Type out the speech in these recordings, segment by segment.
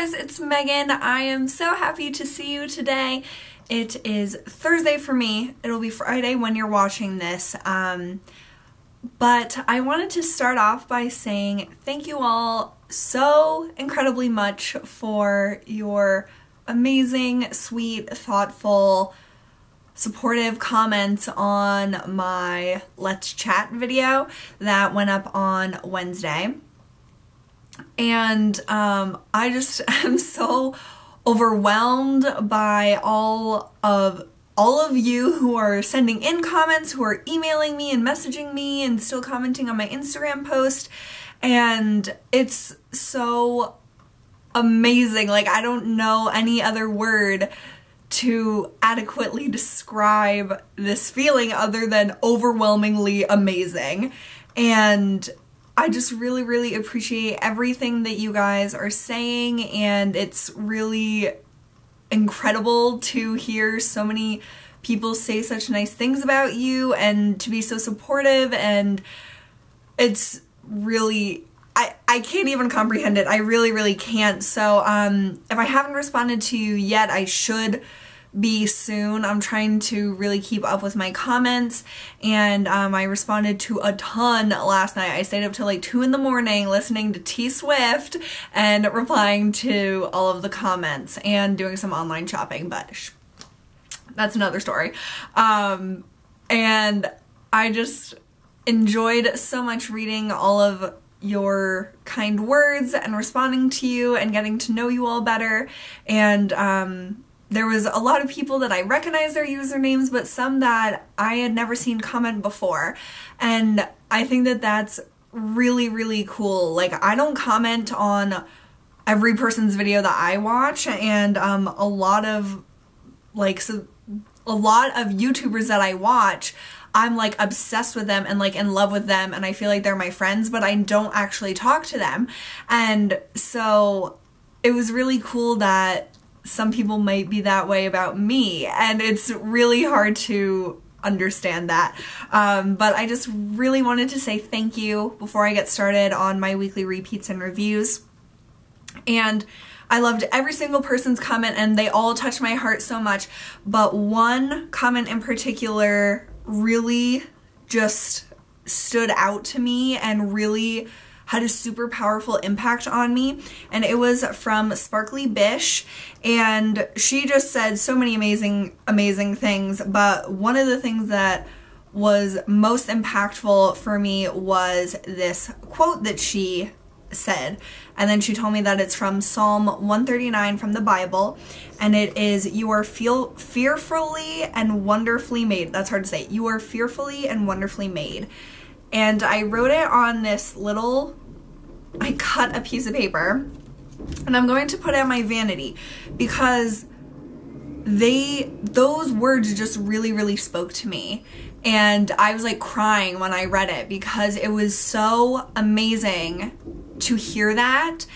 guys, it's Megan. I am so happy to see you today. It is Thursday for me. It'll be Friday when you're watching this. But I wanted to start off by saying thank you all so incredibly much for your amazing, sweet, thoughtful, supportive comments on my Let's Chat video that went up on Wednesday. And I just am so overwhelmed by all of you who are sending in comments, who are emailing me and messaging me and still commenting on my Instagram post. And it's so amazing. Like, I don't know any other word to adequately describe this feeling other than overwhelmingly amazing. And I just really appreciate everything that you guys are saying, and it's really incredible to hear so many people say such nice things about you and to be so supportive, and it's really, I can't even comprehend it. I really can't. So if I haven't responded to you yet, I should be soon. I'm trying to really keep up with my comments, and I responded to a ton last night. I stayed up till like 2 in the morning listening to T Swift and replying to all of the comments and doing some online shopping, but that's another story. And I just enjoyed so much reading all of your kind words and responding to you and getting to know you all better. And there was a lot of people that I recognized their usernames, but some that I had never seen comment before. And I think that that's really cool. Like, I don't comment on every person's video that I watch, and a lot of YouTubers that I watch, I'm like obsessed with them and like in love with them, and I feel like they're my friends, but I don't actually talk to them. And so it was really cool that some people might be that way about me, and it's really hard to understand that. But I just really wanted to say thank you before I get started on my weekly repeats and reviews. And I loved every single person's comment, and they all touched my heart so much. But one comment in particular really just stood out to me and really had a super powerful impact on me, and it was from Sparkly Bish, and she just said so many amazing things, but one of the things that was most impactful for me was this quote that she said. And then she told me that it's from Psalm 139 from the Bible, and it is, "You are fearfully and wonderfully made." That's hard to say. "You are fearfully and wonderfully made." And I wrote it on this little, I cut a piece of paper, and I'm going to put it on my vanity because those words just really spoke to me. And I was like crying when I read it because it was so amazing to hear that.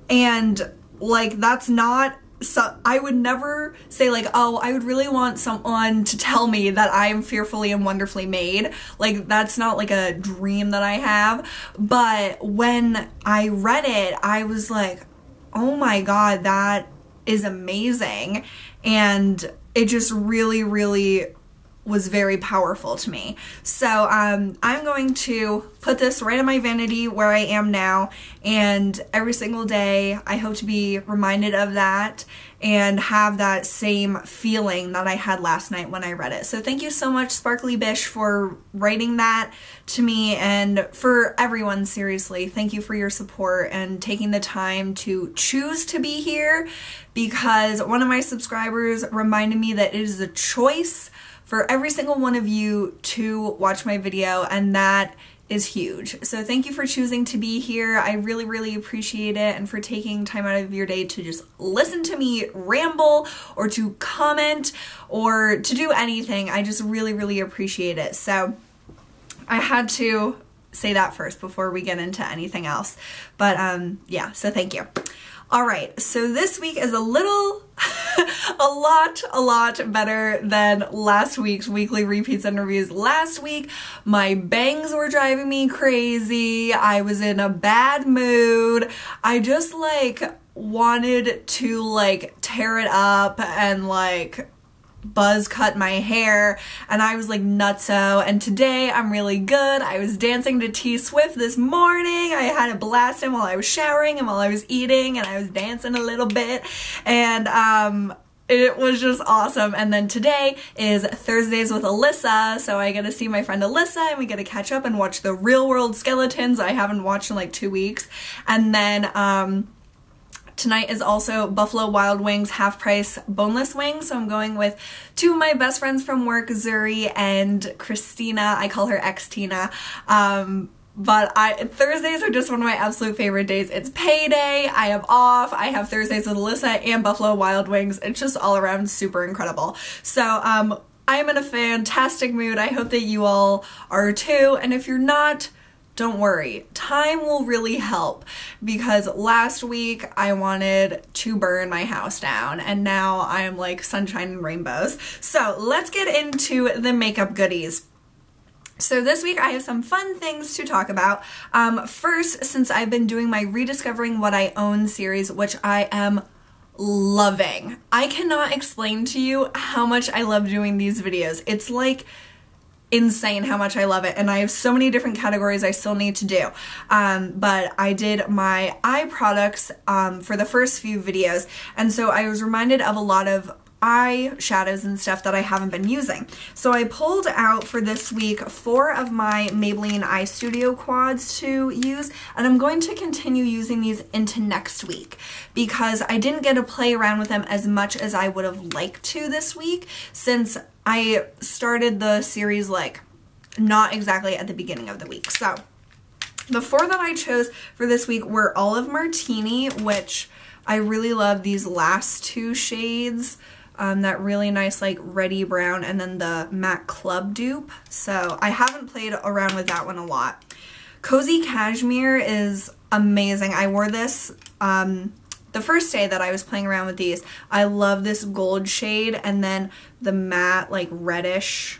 And like, that's not, so I would never say like, oh, I would really want someone to tell me that I am fearfully and wonderfully made. Like, that's not like a dream that I have. But when I read it, I was like, oh my God, that is amazing. And it just really was very powerful to me. So I'm going to put this right on my vanity where I am now, and every single day I hope to be reminded of that and have that same feeling that I had last night when I read it. So thank you so much, Sparkly Bish, for writing that to me, and for everyone, seriously, thank you for your support and taking the time to choose to be here, because one of my subscribers reminded me that it is a choice for every single one of you to watch my video, and that is huge. So thank you for choosing to be here. I really appreciate it, and for taking time out of your day to just listen to me ramble or to comment or to do anything. I just really appreciate it. So I had to say that first before we get into anything else. But yeah, so thank you. All right, so this week is a lot better than last week's weekly repeats and reviews. Last week, my bangs were driving me crazy. I was in a bad mood. I just like wanted to like tear it up and like buzz cut my hair, and I was like nutso. And today I'm really good. I was dancing to T Swift this morning. I had a blast in while I was showering and while I was eating, and I was dancing a little bit, and it was just awesome. And then today is Thursdays with Alyssa, so I get to see my friend Alyssa and we get to catch up and watch the Real World Skeletons I haven't watched in like 2 weeks. And then tonight is also Buffalo Wild Wings half price boneless wings, so I'm going with 2 of my best friends from work, Zuri and Christina. I call her X-Tina. But Thursdays are just one of my absolute favorite days. It's payday, I have off, I have Thursdays with Alyssa and Buffalo Wild Wings. It's just all around super incredible. So I am in a fantastic mood. I hope that you all are too, and if you're not, don't worry, time will really help, because last week I wanted to burn my house down and now I'm like sunshine and rainbows. So let's get into the makeup goodies. So this week I have some fun things to talk about. First, since I've been doing my Rediscovering What I Own series, which I am loving. I cannot explain to you how much I love doing these videos. It's like insane how much I love it, and I have so many different categories I still need to do. But I did my eye products for the first few videos, and so I was reminded of a lot of eye shadows and stuff that I haven't been using. So I pulled out for this week 4 of my Maybelline EyeStudio quads to use, and I'm going to continue using these into next week because I didn't get to play around with them as much as I would have liked to this week, since I started the series like not exactly at the beginning of the week. So the 4 that I chose for this week were all of Martini, which I really love these last 2 shades. That really nice like reddy brown, and then the matte club dupe. So I haven't played around with that one a lot. Cozy Cashmere is amazing. I wore this the first day that I was playing around with these. I love this gold shade and then the matte like reddish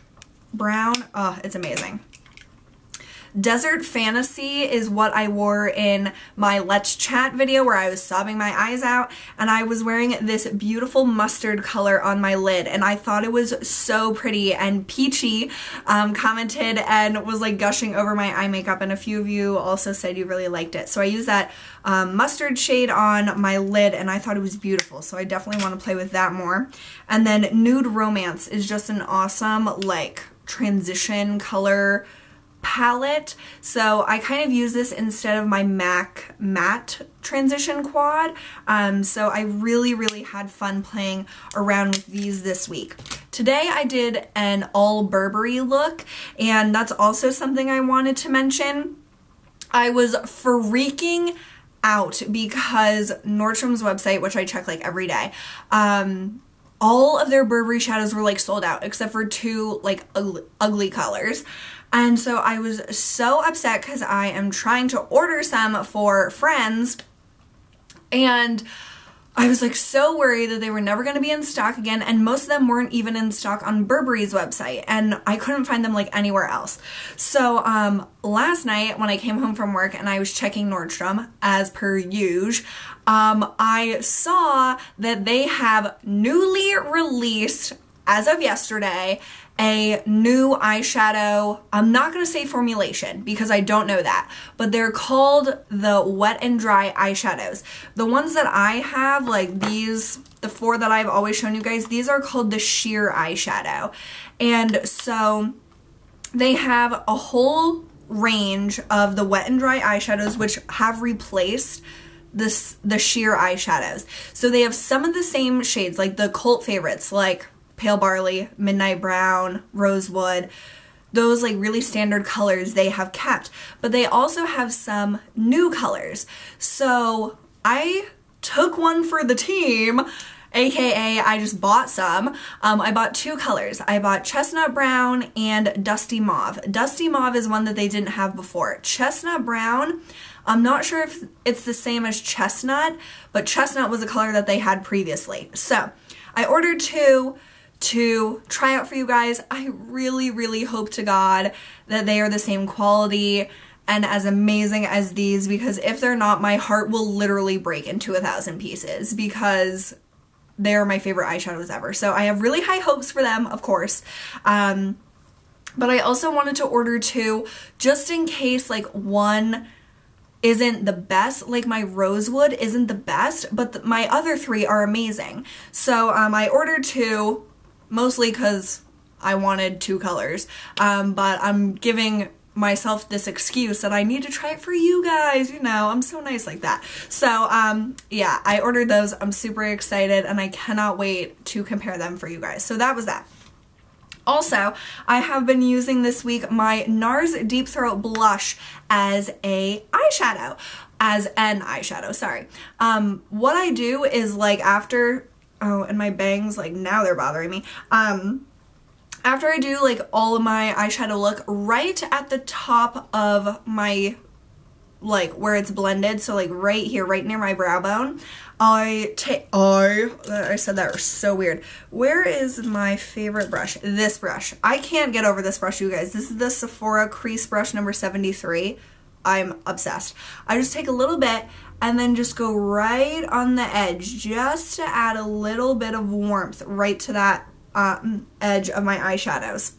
brown. Oh, it's amazing. Desert Fantasy is what I wore in my Let's Chat video where I was sobbing my eyes out, and I was wearing this beautiful mustard color on my lid, and I thought it was so pretty. And Peachy commented and was like gushing over my eye makeup, and a few of you also said you really liked it. So I used that mustard shade on my lid and I thought it was beautiful, so I definitely want to play with that more. And then Nude Romance is just an awesome like transition color palette, so I kind of use this instead of my MAC matte transition quad. So I really had fun playing around with these this week. Today I did an all Burberry look, and that's also something I wanted to mention. I was freaking out because Nordstrom's website, which I check like every day, all of their Burberry shadows were like sold out except for 2 like ugly colors. And so I was so upset because I am trying to order some for friends, and I was like so worried that they were never going to be in stock again, and most of them weren't even in stock on Burberry's website, and I couldn't find them like anywhere else. So last night when I came home from work and I was checking Nordstrom as per usual, I saw that they have newly released, as of yesterday, a new eyeshadow. I'm not going to say formulation because I don't know that, but they're called the Wet and Dry eyeshadows. The ones that I have, like these, the 4 that I've always shown you guys, these are called the sheer eyeshadow. And so they have a whole range of the Wet and Dry eyeshadows which have replaced the sheer eyeshadows. So they have some of the same shades, like the cult favorites like Pale Barley, Midnight Brown, Rosewood, those like really standard colors they have kept, but they also have some new colors. So I took one for the team, aka I just bought some. I bought 2 colors. I bought Chestnut Brown and Dusty Mauve. Dusty Mauve is one that they didn't have before. Chestnut Brown, I'm not sure if it's the same as Chestnut, but Chestnut was a color that they had previously. So I ordered 2 to try out for you guys. I really hope to God that they are the same quality and as amazing as these, because if they're not, my heart will literally break into 1,000 pieces because they're my favorite eyeshadows ever. So I have really high hopes for them, of course. But I also wanted to order 2 just in case like one isn't the best, like my Rosewood isn't the best, but my other 3 are amazing. So I ordered 2 mostly because I wanted 2 colors, but I'm giving myself this excuse that I need to try it for you guys, you know, I'm so nice like that. So yeah, I ordered those. I'm super excited and I cannot wait to compare them for you guys. So that was that. Also, I have been using this week my NARS Deep Throat blush as an eyeshadow, sorry. What I do is like after, oh, and my bangs, like now they're bothering me. After I do like all of my eyeshadow look, right at the top of my, like where it's blended, so like right here, right near my brow bone, I said that was so weird. Where is my favorite brush? This brush. I can't get over this brush, you guys. This is the Sephora Crease brush number 73. I'm obsessed. I just take a little bit and then just go right on the edge just to add a little bit of warmth right to that edge of my eyeshadows.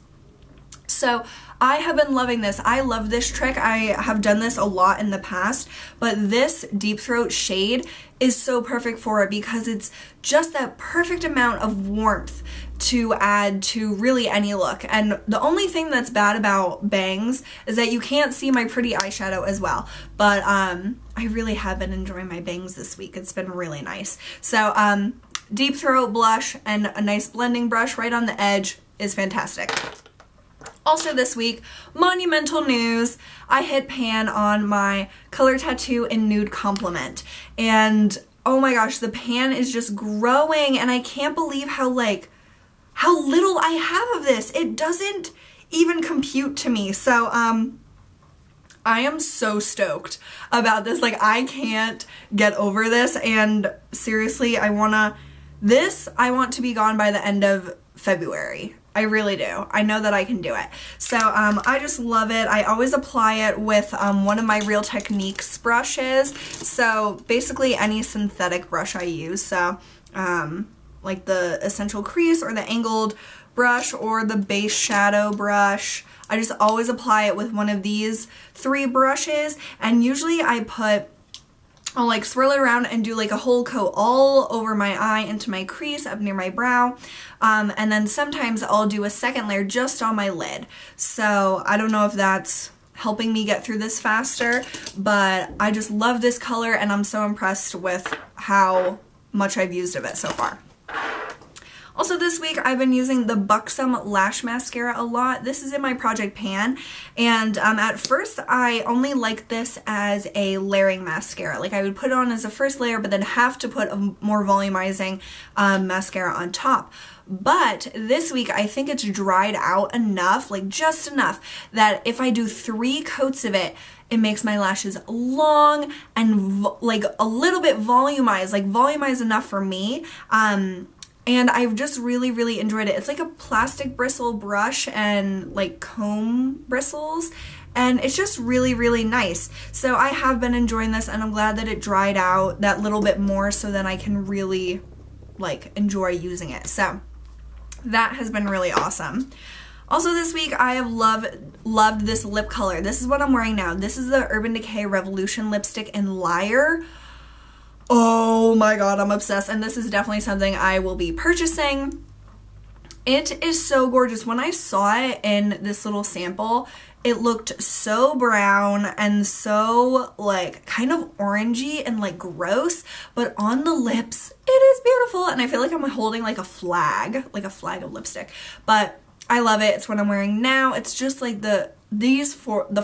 So I have been loving this. I love this trick. I have done this a lot in the past, but this Deep Throat shade is so perfect for it because it's just that perfect amount of warmth to add to really any look. And the only thing that's bad about bangs is that you can't see my pretty eyeshadow as well. But I really have been enjoying my bangs this week. It's been really nice. So Deep Throat blush and a nice blending brush right on the edge is fantastic. Also this week, monumental news, I hit pan on my color tattoo in Nude Compliment. And oh my gosh, the pan is just growing and I can't believe how little I have of this. It doesn't even compute to me. So I am so stoked about this. Like I can't get over this, and seriously, I want to be gone by the end of February. I really do. I know that I can do it. So I just love it. I always apply it with one of my Real Techniques brushes. So basically any synthetic brush I use. So like the Essential Crease or the angled brush or the base shadow brush. I just always apply it with one of these 3 brushes, and usually I'll like swirl it around and do like a whole coat all over my eye into my crease up near my brow, and then sometimes I'll do a second layer just on my lid. So I don't know if that's helping me get through this faster, but I just love this color and I'm so impressed with how much I've used of it so far. Also this week I've been using the Buxom Lash Mascara a lot. This is in my Project Pan, and at first I only liked this as a layering mascara. Like I would put it on as a first layer but then have to put a more volumizing mascara on top. But this week I think it's dried out enough, like just enough, that if I do 3 coats of it, it makes my lashes long and like a little bit volumized, like volumized enough for me. And I've just really, really enjoyed it. It's like a plastic bristle brush and like comb bristles, and it's just really, really nice. So I have been enjoying this, and I'm glad that it dried out that little bit more so that I can really like enjoy using it. So that has been really awesome. Also this week I have loved this lip color. This is what I'm wearing now. This is the Urban Decay Revolution lipstick in Liar. Oh my god, I'm obsessed, and this is definitely something I will be purchasing. It is so gorgeous. When I saw it in this little sample, it looked so brown and so like kind of orangey and like gross, but on the lips it is beautiful, and I feel like I'm holding like a flag of lipstick. But I love it. It's what I'm wearing now. It's just like the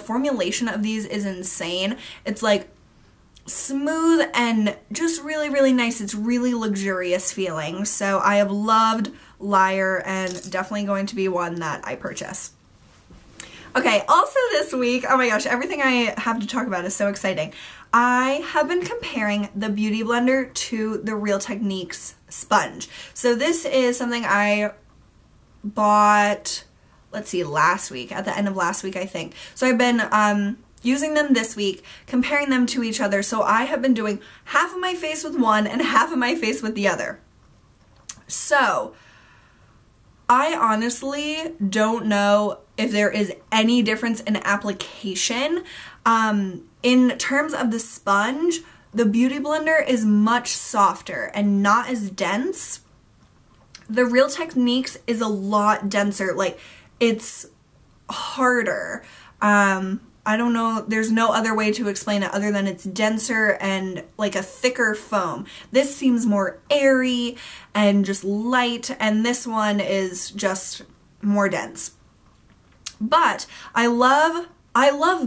formulation of these is insane. It's like smooth and just really, really nice. It's really luxurious feeling. So I have loved Liar, and definitely going to be one that I purchase. Okay, also this week, oh my gosh, everything I have to talk about is so exciting. I have been comparing the Beauty Blender to the Real Techniques sponge. So this is something I bought, let's see, last week, at the end of last week, I think. So I've been using them this week, comparing them to each other. So I have been doing half of my face with one and half of my face with the other. So I honestly don't know if there is any difference in application. In terms of the sponge, the Beauty Blender is much softer and not as dense. The Real Techniques is a lot denser, like it's harder. I don't know, there's no other way to explain it other than it's denser and like a thicker foam. This seems more airy and just light, and this one is just more dense. But I love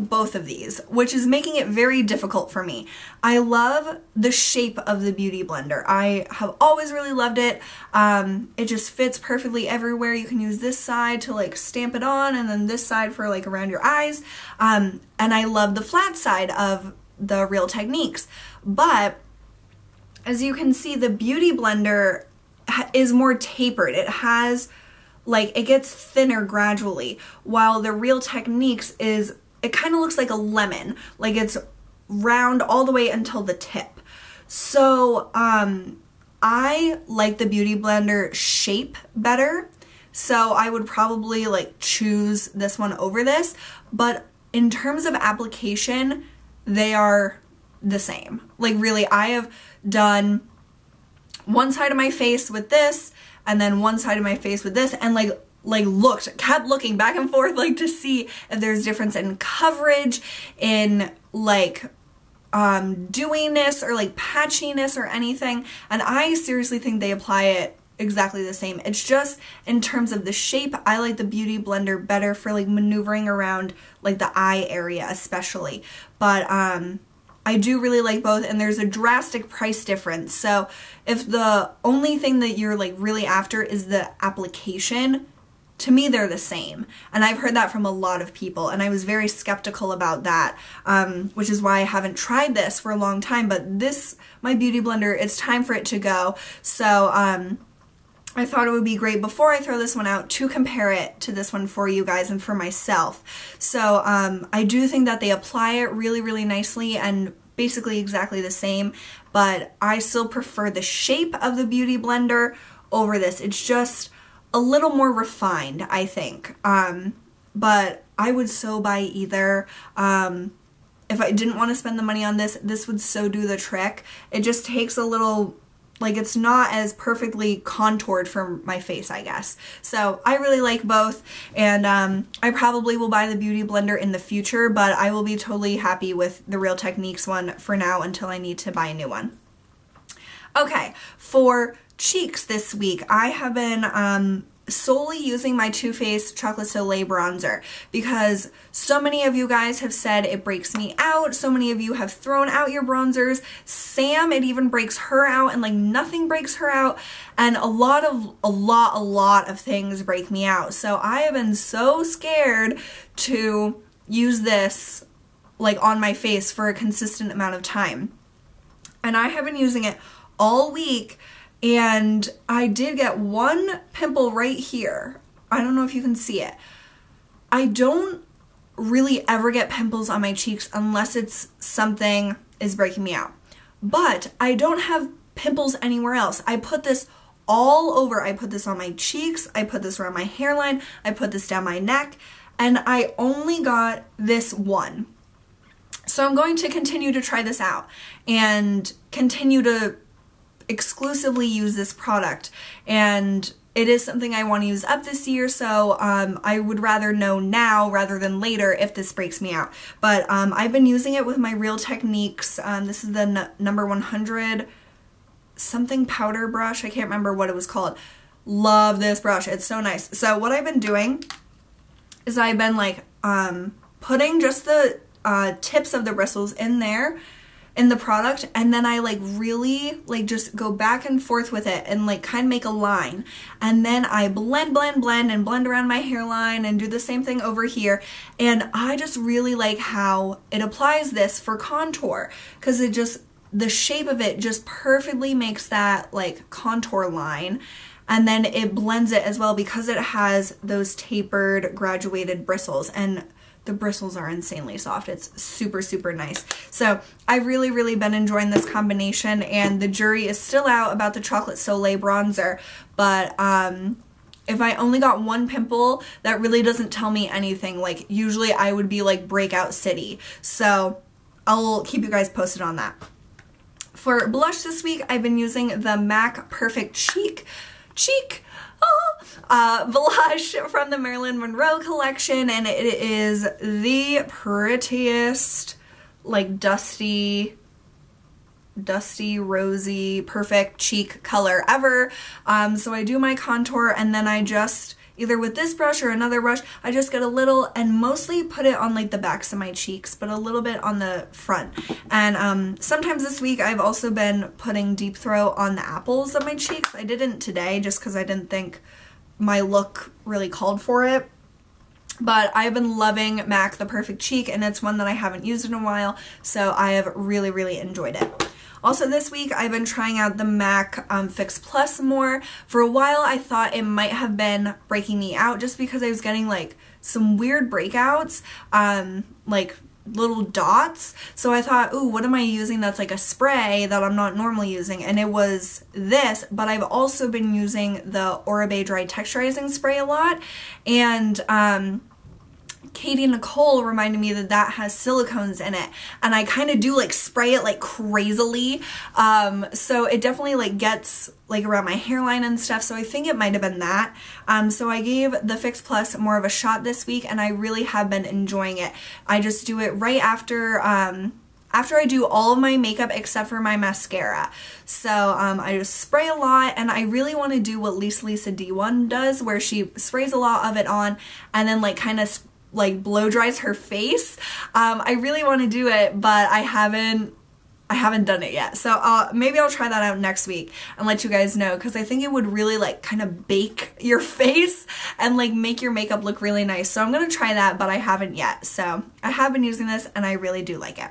both of these, which is making it very difficult for me. I love the shape of the Beauty Blender. I have always really loved it. It just fits perfectly everywhere. You can use this side to like stamp it on, and then this side for like around your eyes. And I love the flat side of the Real Techniques. But as you can see, the Beauty Blender is more tapered. It has like, it gets thinner gradually, while the Real Techniques is, it kind of looks like a lemon, like it's round all the way until the tip. So I like the Beauty Blender shape better, so I would probably like choose this one over this, but in terms of application, they are the same. Like really, I have done one side of my face with this, and then one side of my face with this, and kept looking back and forth like to see if there's difference in coverage, in like dewiness or like patchiness or anything. And I seriously think they apply it exactly the same. It's just in terms of the shape, I like the Beauty Blender better for like maneuvering around like the eye area especially. But I do really like both, and there's a drastic price difference. So if the only thing that you're like really after is the application, to me they're the same. And I've heard that from a lot of people, and I was very skeptical about that, which is why I haven't tried this for a long time. But this, my Beauty Blender, it's time for it to go. So I thought it would be great before I throw this one out to compare it to this one for you guys and for myself. So I do think that they apply it really, really nicely and basically exactly the same, but I still prefer the shape of the Beauty Blender over this. It's just a little more refined, I think. But I would so buy either. If I didn't want to spend the money on this, this would so do the trick. It just takes a little, like, it's not as perfectly contoured for my face, I guess. So I really like both, and I probably will buy the Beauty Blender in the future, but I will be totally happy with the Real Techniques one for now until I need to buy a new one. Okay, for cheeks this week, I have been solely using my Too Faced Chocolate Soleil bronzer because so many of you guys have said it breaks me out. So many of you have thrown out your bronzers. Sam, it even breaks her out, and like nothing breaks her out, and a lot of things break me out. So I have been so scared to use this like on my face for a consistent amount of time, and I have been using it all week. And I did get one pimple right here. I don't know if you can see it. I don't really ever get pimples on my cheeks unless it's something is breaking me out. But I don't have pimples anywhere else. I put this all over. I put this on my cheeks. I put this around my hairline. I put this down my neck. And I only got this one. So I'm going to continue to try this out and continue to exclusively use this product, and it is something I want to use up this year, so I would rather know now rather than later if this breaks me out. But I've been using it with my Real Techniques. This is the number 100 something powder brush. I can't remember what it was called. Love this brush. It's so nice. So what I've been doing is I've been like putting just the tips of the bristles in there in the product, and then I like really like just go back and forth with it and like kind of make a line, and then I blend and blend around my hairline and do the same thing over here. And I just really like how it applies this for contour, because it just, the shape of it just perfectly makes that like contour line. and then it blends it as well because it has those tapered graduated bristles, and the bristles are insanely soft. It's super, super nice. So I've really, really been enjoying this combination, and the jury is still out about the Chocolate Soleil bronzer, but if I only got one pimple, that really doesn't tell me anything. Like, usually I would be like breakout city. So I'll keep you guys posted on that. For blush this week, I've been using the MAC Perfect blush from the Marilyn Monroe collection, and it is the prettiest, like, dusty, rosy, perfect cheek color ever. So I do my contour, and then I just, either with this brush or another brush, I just get a little, and mostly put it on like the backs of my cheeks, but a little bit on the front. And sometimes this week I've also been putting Deep Throat on the apples of my cheeks. I didn't today just because I didn't think my look really called for it. But I've been loving MAC The Perfect Cheek, and it's one that I haven't used in a while, so I have really, really enjoyed it. Also this week, I've been trying out the MAC Fix Plus more. For a while, I thought it might have been breaking me out just because I was getting like some weird breakouts, like little dots. So I thought, ooh, what am I using that's like a spray that I'm not normally using? And it was this, but I've also been using the Oribe Dry Texturizing Spray a lot. And Katie Nicole reminded me that that has silicones in it, and I kind of do like spray it like crazily, so it definitely like gets like around my hairline and stuff, so I think it might have been that. So I gave the Fix Plus more of a shot this week, and I really have been enjoying it. I just do it right after I do all of my makeup except for my mascara. So I just spray a lot, and I really want to do what Lisa D1 does, where she sprays a lot of it on and then like kind of like blow dries her face. I really want to do it, but I haven't done it yet. So maybe I'll try that out next week and let you guys know, because I think it would really like kind of bake your face and like make your makeup look really nice. So I'm gonna try that, but I haven't yet. So I have been using this and I really do like it.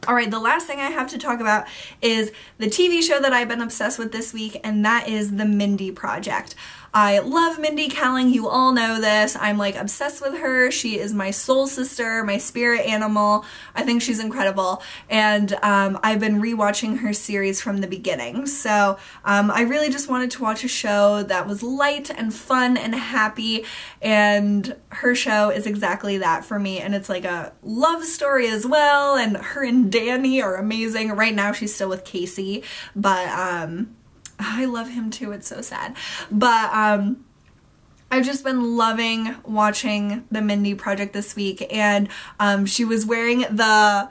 Alright, the last thing I have to talk about is the TV show that I've been obsessed with this week, and that is the Mindy Project. I love Mindy Kaling, you all know this. I'm like obsessed with her. She is my soul sister, my spirit animal. I think she's incredible, and I've been rewatching her series from the beginning. So I really just wanted to watch a show that was light and fun and happy, and her show is exactly that for me, and it's like a love story as well, and her and Danny are amazing. Right now she's still with Casey, but I love him too, it's so sad. But I've just been loving watching the Mindy Project this week, and she was wearing the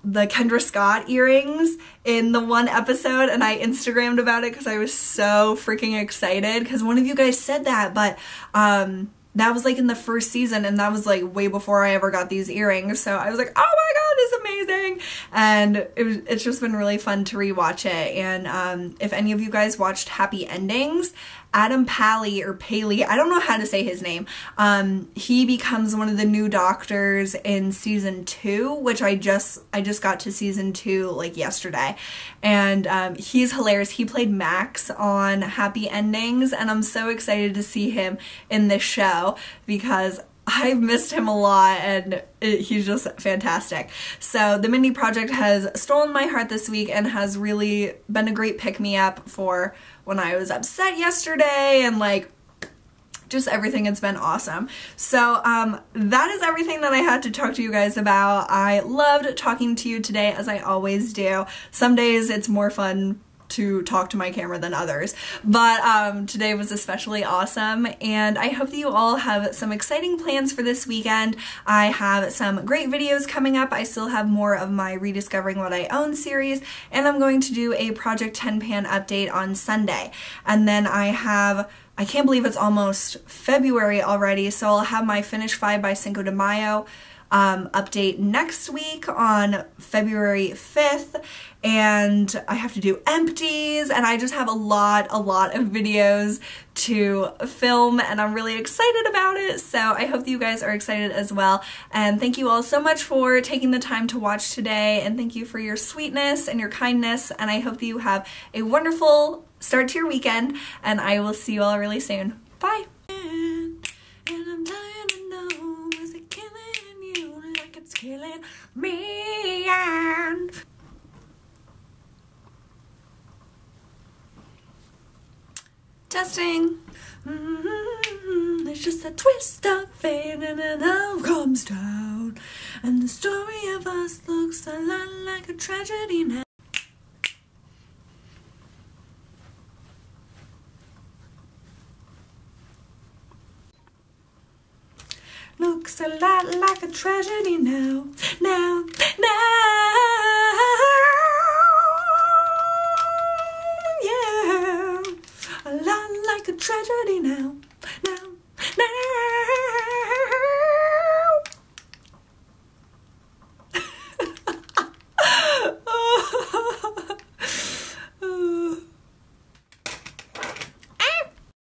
Kendra Scott earrings in the one episode, and I Instagrammed about it because I was so freaking excited, because one of you guys said that, but that was like in the first season, and that was like way before I ever got these earrings. So I was like, oh my god, it's amazing. And it's just been really fun to rewatch it. And if any of you guys watched Happy Endings, Adam Pally, or Paley, I don't know how to say his name, he becomes one of the new doctors in season 2, which I just got to season 2 like yesterday, and he's hilarious. He played Max on Happy Endings, and I'm so excited to see him in this show because I've missed him a lot, and he's just fantastic. So the Mindy Project has stolen my heart this week and has really been a great pick-me-up for when I was upset yesterday, and like just everything. It's been awesome. So that is everything that I had to talk to you guys about. I loved talking to you today, as I always do. Some days it's more fun to talk to my camera than others, but today was especially awesome, and I hope that you all have some exciting plans for this weekend. I have some great videos coming up. I still have more of my Rediscovering What I Own series, and I'm going to do a Project 10 Pan update on Sunday, and then I can't believe it's almost February already, so I'll have my Finish 5 by Cinco de Mayo update next week on February 5th, and I have to do empties, and I just have a lot of videos to film, and I'm really excited about it. So I hope that you guys are excited as well, and thank you all so much for taking the time to watch today, and thank you for your sweetness and your kindness, and I hope that you have a wonderful start to your weekend, and I will see you all really soon. Bye! And I'm dying to know, is it killing you like it's killing me? And testing. It's just a twist of fate and it all comes down. And the story of us looks a lot like a tragedy now. Looks a lot like a tragedy now, now. Yeah, a lot like a tragedy now, now.